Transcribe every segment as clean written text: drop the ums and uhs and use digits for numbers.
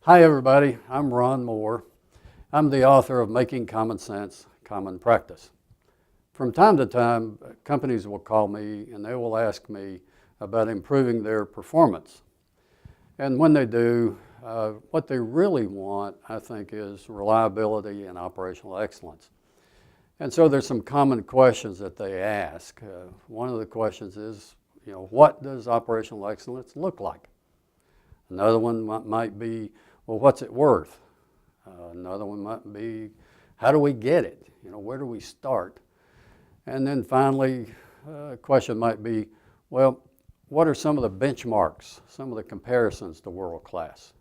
Hi everybody, I'm Ron Moore. I'm the author of Making Common Sense, Common Practice. From time to time, companies will call me and they will ask me about improving their performance. And when they do, what they really want, I think, is reliability and operational excellence. And so there's some common questions that they ask. One of the questions is, what does operational excellence look like? Another one might be, well, what's it worth? Another one might be, how do we get it? Where do we start? And then finally, a question might be, well, what are some of the benchmarks, some of the comparisons to world class?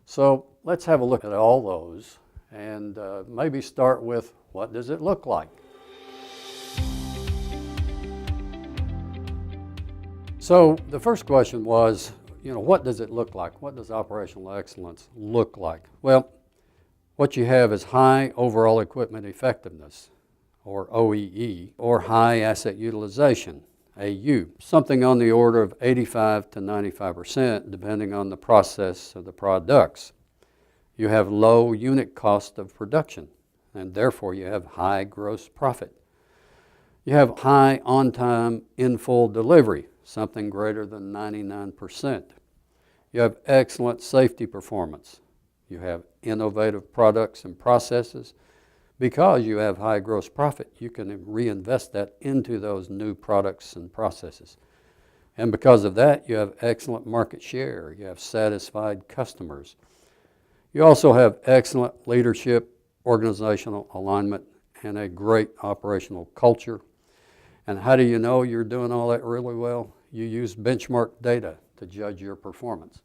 So let's have a look at all those and maybe start with, what does it look like? So the first question was, what does it look like? What does operational excellence look like? Well, what you have is high overall equipment effectiveness, or OEE, or high asset utilization, AU, something on the order of 85 to 95%, depending on the process of the products. You have low unit cost of production, and therefore you have high gross profit. You have high on-time, in-full delivery, something greater than 99%. You have excellent safety performance. You have innovative products and processes. Because you have high gross profit, you can reinvest that into those new products and processes. And because of that, you have excellent market share. You have satisfied customers. You also have excellent leadership, organizational alignment, and a great operational culture. And how do you know you're doing all that really well? You use benchmark data to judge your performance.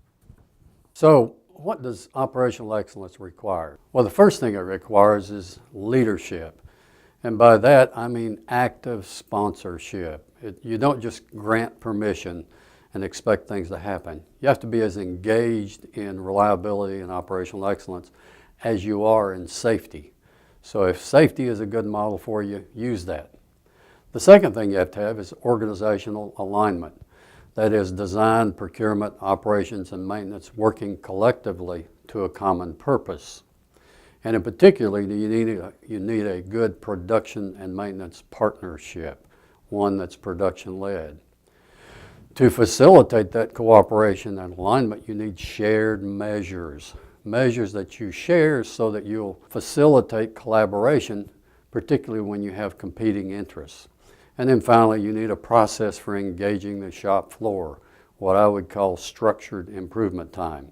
So what does operational excellence require? Well, the first thing it requires is leadership. And by that, I mean active sponsorship. You don't just grant permission and expect things to happen. You have to be as engaged in reliability and operational excellence as you are in safety. So if safety is a good model for you, use that. The second thing you have to have is organizational alignment. That is design, procurement, operations, and maintenance working collectively to a common purpose. And in particular, you need a good production and maintenance partnership, one that's production-led. To facilitate that cooperation and alignment, you need shared measures that you share so that you'll facilitate collaboration, particularly when you have competing interests. And then finally, you need a process for engaging the shop floor, what I would call structured improvement time.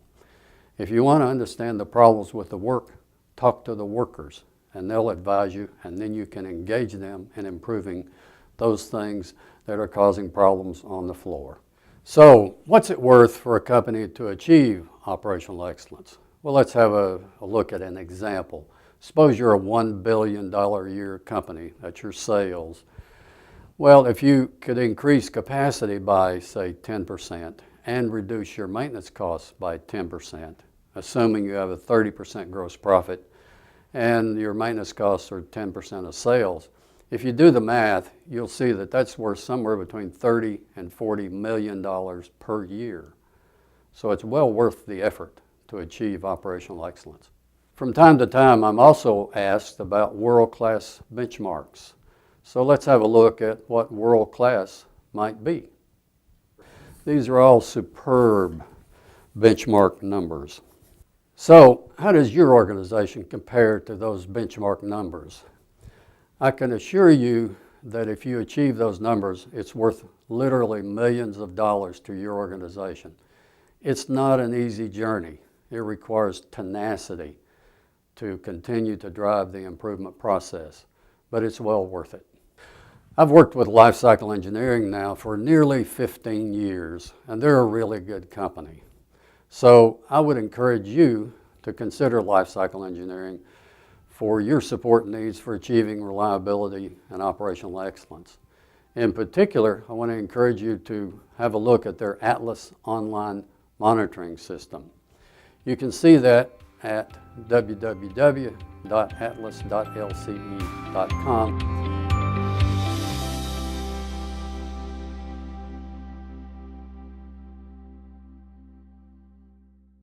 If you want to understand the problems with the work, talk to the workers, and they'll advise you, and then you can engage them in improving those things that are causing problems on the floor. So, what's it worth for a company to achieve operational excellence? Well, let's have a look at an example. Suppose you're a $1 billion a year company, that's your sales. Well, if you could increase capacity by, say, 10% and reduce your maintenance costs by 10%, assuming you have a 30% gross profit and your maintenance costs are 10% of sales, if you do the math, you'll see that that's worth somewhere between $30 and $40 million per year. So it's well worth the effort to achieve operational excellence. From time to time, I'm also asked about world-class benchmarks. So let's have a look at what world-class might be. These are all superb benchmark numbers. So how does your organization compare to those benchmark numbers? I can assure you that if you achieve those numbers, it's worth literally millions of dollars to your organization. It's not an easy journey. It requires tenacity to continue to drive the improvement process, but it's well worth it. I've worked with Lifecycle Engineering now for nearly 15 years, and they're a really good company. So I would encourage you to consider Lifecycle Engineering for your support needs for achieving reliability and operational excellence. In particular, I want to encourage you to have a look at their Atlas online monitoring system. You can see that at www.atlas.lce.com.